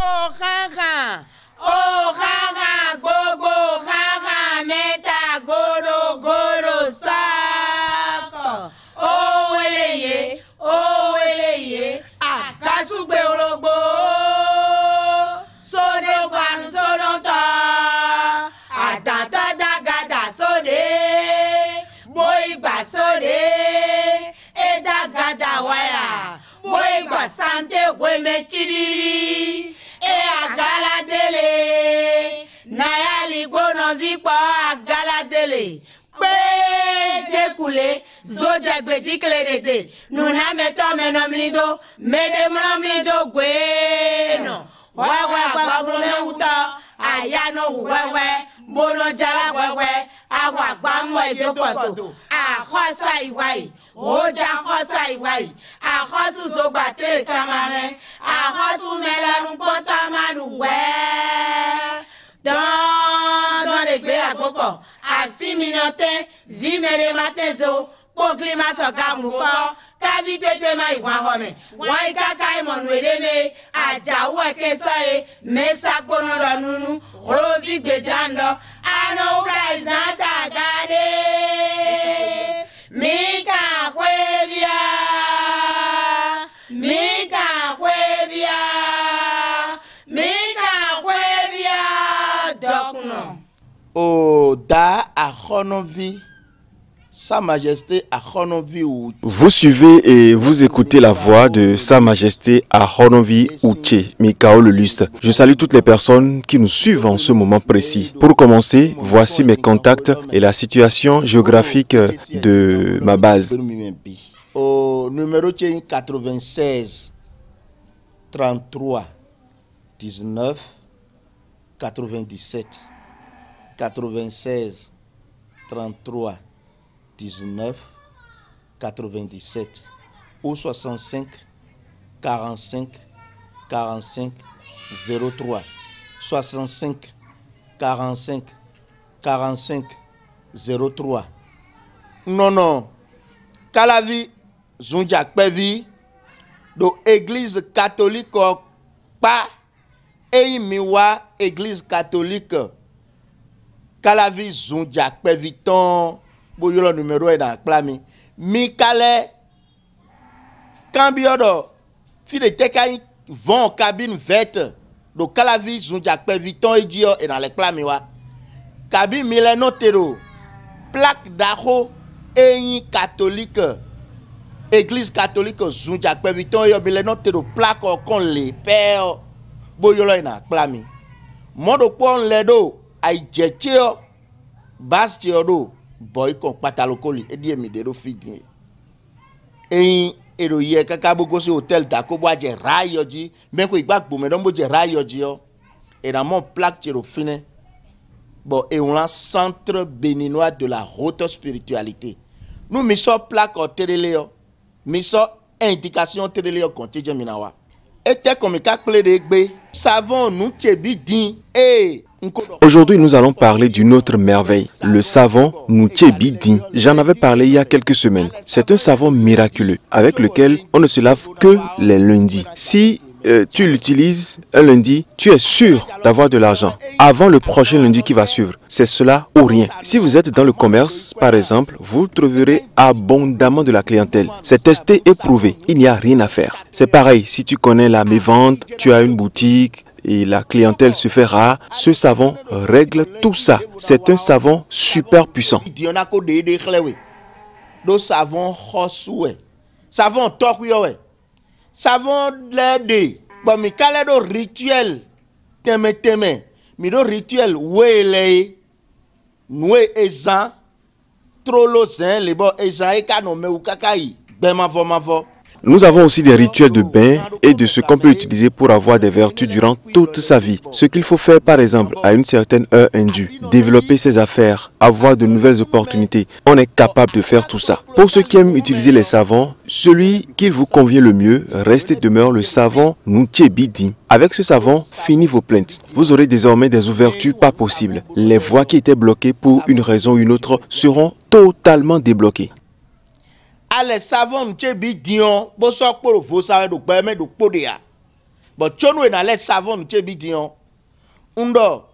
Oh, haha, gogo, haha, meta, goro, goro, sako. Oh, eleye, akasugbe ologbo. Sode kwanu sodonta, atanta dagada sode. Boigba sode, edagada waya. Boigba sante weme chiriri. E agaladele, nayali gbono vipo agaladele. Pe kule, zoja gbeji klerede. Nuna meto menomlido, mede menomlido gweno. Wawa uta, ayano wewe, bono jala wewe, awa gbamo edopoto. Ahosa iwai, oja ahosa iwai, ahosu zogbate kamare, ahosu melarun pota maruwe. Dans les gbe agboko, afi minote, vi mere matezo, pogli masoka muko, kavite te mai wahome, wai kaka imonwere me, aja uwe sae, mesa kono ranunu, rovi gbejando, ano ura iznata gade, mika kwebia, mika kwebia, mika kwebia, dokno. O da achonovi, Sa Majesté Ahonovi Uche. Vous suivez et vous écoutez la voix de Sa Majesté Ahonovi Uche, Mikao le Lustre. Je salue toutes les personnes qui nous suivent en ce moment précis. Pour commencer, voici mes contacts et la situation géographique de ma base. Au numéro 96 33 19 97 96 33 19 97 ou 65 45 45 03 65 45 45 03. Non Kalavi Zunja Pevi de Église catholique pas et miwa Église catholique Kalavi Zunja Pevi ton boyolo numéro est dans plami Mikale Cambiodo fille de vont cabine verte de Kalavi Zunja Pevi ton et dio et dans les plamiwa cabine milenotero plaque d'Aho et catholique Église catholique Zunja Pevi ton et milenotero plaque con les pères boyolo est dans plami modo pon ledo ay jetio bastiodo boy kon patalokoli e die mi de ro fidin e ero ye kaka bogo si hotel da ko boaje rayo ji men ko igbagbo me don boje rayo ji o e na mon plaque ti ro fine bon et on a centre béninois de la haute spiritualité nous mi so plaque o terele mi so indication terele o konteje minawa et te comme ka ple de gbe savon nous tiebi din e. Aujourd'hui, nous allons parler d'une autre merveille, le savon Nuchebidi. J'en avais parlé il y a quelques semaines. C'est un savon miraculeux avec lequel on ne se lave que les lundis. Si tu l'utilises un lundi, tu es sûr d'avoir de l'argent avant le prochain lundi qui va suivre. C'est cela ou rien. Si vous êtes dans le commerce, par exemple, vous trouverez abondamment de la clientèle. C'est testé et prouvé. Il n'y a rien à faire. C'est pareil, si tu connais la mévente, tu as une boutique et la clientèle se fait rare, ce savon règle tout ça. C'est un savon super puissant. Savon savon l'aide. Bon, mi kale do rituel teme mi do rituel wele noue ezan trolo zen le bo ezan e ka no me ukakai be mavo. Nous avons aussi des rituels de bain et de ce qu'on peut utiliser pour avoir des vertus durant toute sa vie. Ce qu'il faut faire par exemple à une certaine heure indue, développer ses affaires, avoir de nouvelles opportunités. On est capable de faire tout ça. Pour ceux qui aiment utiliser les savons, celui qu'il vous convient le mieux reste et demeure le savon Nuchebidi. Avec ce savon, fini vos plaintes. Vous aurez désormais des ouvertures pas possibles. Les voies qui étaient bloquées pour une raison ou une autre seront totalement débloquées. Ale savon Nuchebidi on bo so poro vo sawe do gbe me do podea Bon, tchonou na le savon nous tchebi dion. Undo.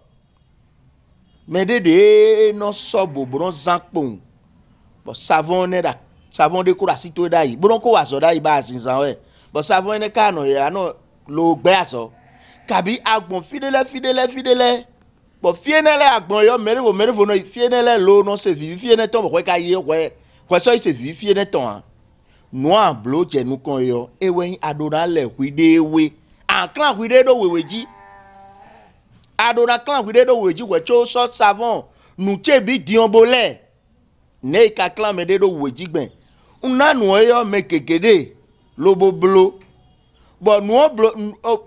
Mede de non sobo bon zankpon. Bon, savon ne da savon de koura sito dai. Bon ko waso dai ba sinsan we. Bon, savon ne ka no ya no lo gbe aso. Kabi agbon fidèle. Bon, fienele agbon yo mere vo no fienele lo non se vivi fiene ton ko ka ye ko so se vivi fiene ton. Noa blo je nu kon yo ewe adona le kwide we. An clan kwide do weweji. Adona clan kwide do weweji we cho so savon nu chebi dionbole. Ne ka clan me de do weweji gben. Una nu yo me kekede lobo blo. Bon,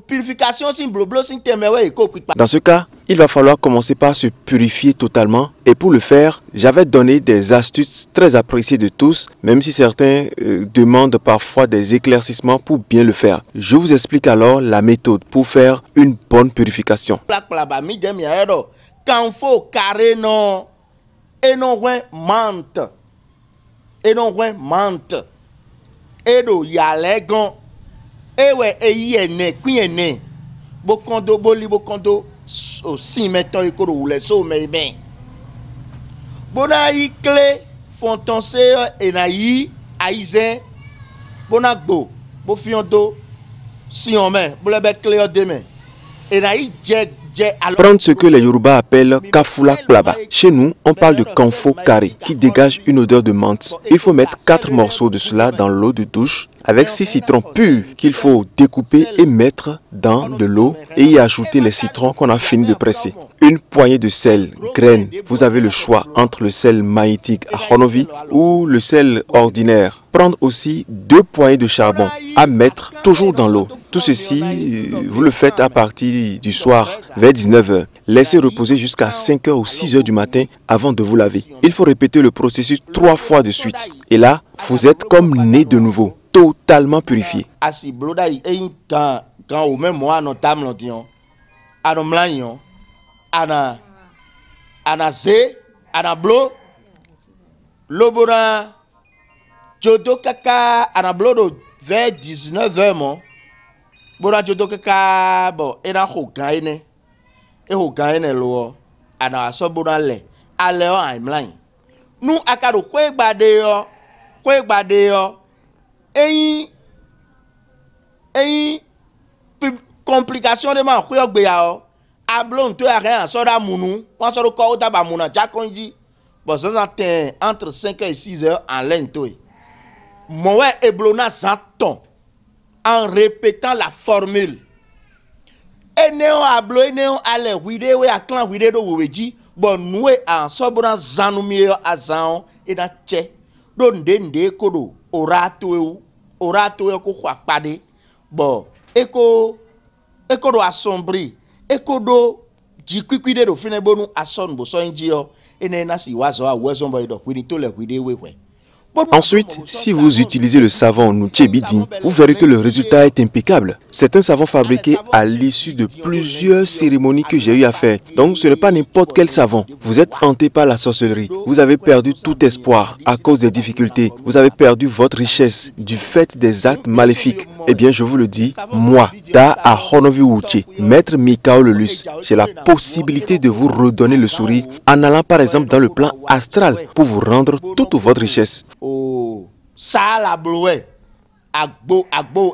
purification sin bloblo sin temewe ko kwipa. Dans ce cas, il va falloir commencer par se purifier totalement. Et pour le faire, j'avais donné des astuces très appréciées de tous, même si certains demandent parfois des éclaircissements pour bien le faire. Je vous explique alors la méthode pour faire une bonne purification. Quand faut carré non, et non menthe, et non menthe, et do yalegon. Ewe eyene kuyene bokondo boli bokondo si meton ikoro wule so meme bona yi clé fontonse enayi aize bona gbo bo fiondo si on met bo lebe clé demain enayi je. Prendre ce que les Yoruba appellent Kafula Plaba. Chez nous, on parle de Kanfo carré qui dégage une odeur de menthe. Il faut mettre 4 morceaux de cela dans l'eau de douche avec 6 citrons purs qu'il faut découper et mettre dans de l'eau et y ajouter les citrons qu'on a fini de presser. Une poignée de sel, graines. Vous avez le choix entre le sel maïtique à Honovi ou le sel ordinaire. Prendre aussi 2 poignées de charbon à mettre toujours dans l'eau. Tout ceci, vous le faites à partir du soir vers 19 h. Laissez reposer jusqu'à 5 h ou 6 h du matin avant de vous laver. Il faut répéter le processus 3 fois de suite. Et là, vous êtes comme né de nouveau, totalement purifié. Jodo kaka anablodo vers 19 h mon. Bona jodo kaka bo ena ho gaine. E ho gaine lo ana so bona le. Ale o timeline. Nu akado kwe gbade yo. Eyin complication de ma kwe ogbe ya o. Ablon to rien so da munu. Won so ko ta ba muna jakonji. Bon ça entre 5 h et 6 h en lento. Moi et blona zanton en répétant la formule. Eneo ablo eneo ale wide we aklan wide do weji bon noué en sobran zanumie azan et na che do ndende kodo orato e ko kwa pade bon eko do assombri eko do jikwide do fine bonu ason bo so njio ene na si wazo a wezo boy do kwini to le wide we. Ensuite, si vous utilisez le savon Nuchebidi, vous verrez que le résultat est impeccable. C'est un savon fabriqué à l'issue de plusieurs cérémonies que j'ai eu à faire. Donc ce n'est pas n'importe quel savon. Vous êtes hanté par la sorcellerie. Vous avez perdu tout espoir à cause des difficultés. Vous avez perdu votre richesse du fait des actes maléfiques. Eh bien, je vous le dis, moi, Da Ahonovi Uche, maître Mikao Lelus, j'ai la possibilité de vous redonner le sourire en allant par exemple dans le plan astral pour vous rendre toute votre richesse. Oh, ça la bloé. Agbo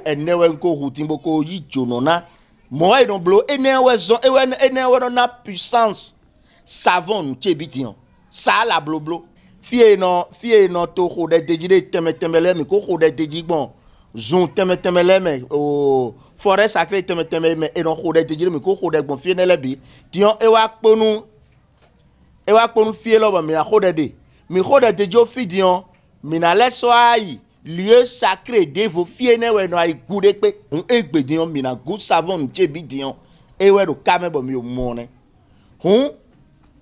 enewe nko hutimbo ko yi jonona. Moi don blo enewe zon enewe na puissance. Savon tchebitian. Ça la blo. Fie non to ko de dejide temele mi ko de dejigbon. Zon temele me o forêt sacrée temele me e non ko de dejide mi ko de gbon fie nele bi. Dion e wa kponu fie lo ba mi ko de. Mi ko de dejo fi dion. Mina leso ayi lieu sacré de vos fiene we no ay gude pe on egbe dion mina good savon jebi dion e we do kame bo mi o mone hun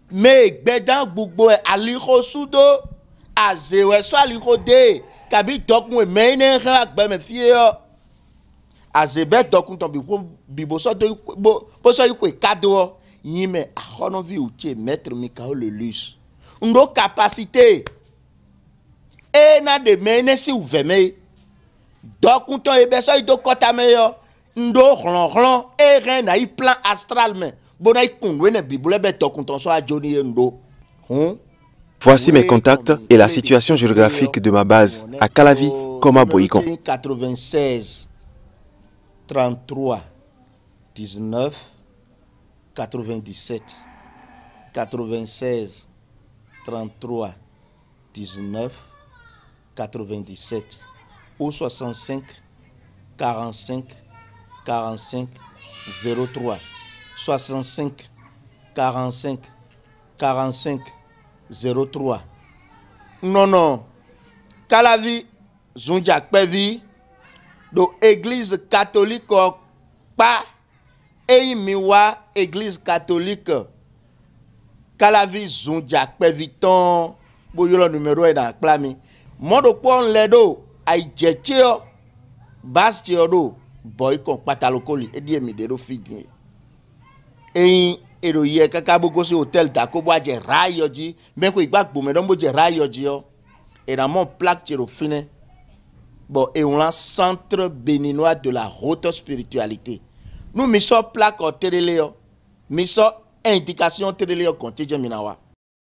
me egbe dan gbogbo ali khosudo azewe so ali khode kabi dokun e me ne ran agbe me fie yo azebe dokun ton bi bo so do bo so ikwe kado yin me Ahonovi Uche maître Mikao Lelus ndo capacité e na de mene si uveme dokuntɔ ebe so ido kɔta me yo ndo hlon et rien na i plan astral mais bona i kunwe na bible be to kunton so ajoni ndo Voici mes contacts et la situation géographique de ma base à Calavi comme à Boïkon. 96 33 19 97 96 33 19 97 ou 65 45 45 03 65 45 45 03 non Calavi Zundia Pevi do église catholique pas et miwa église catholique Calavi Zundia Pevi ton boyolo numéro est dans clami modo pon ledo ay jetio bastio do boy kon patalokoli e die mi de do fidie e ero ye kaka bogo si hotel da ko boaje rayo ji men ko igbagbo me don boje rayo ji yo et dans mon plaque tiro fine bon et on a centre béninois de la haute spiritualité nous mi so plaque o tereleo mi so indication tereleo konti je minawa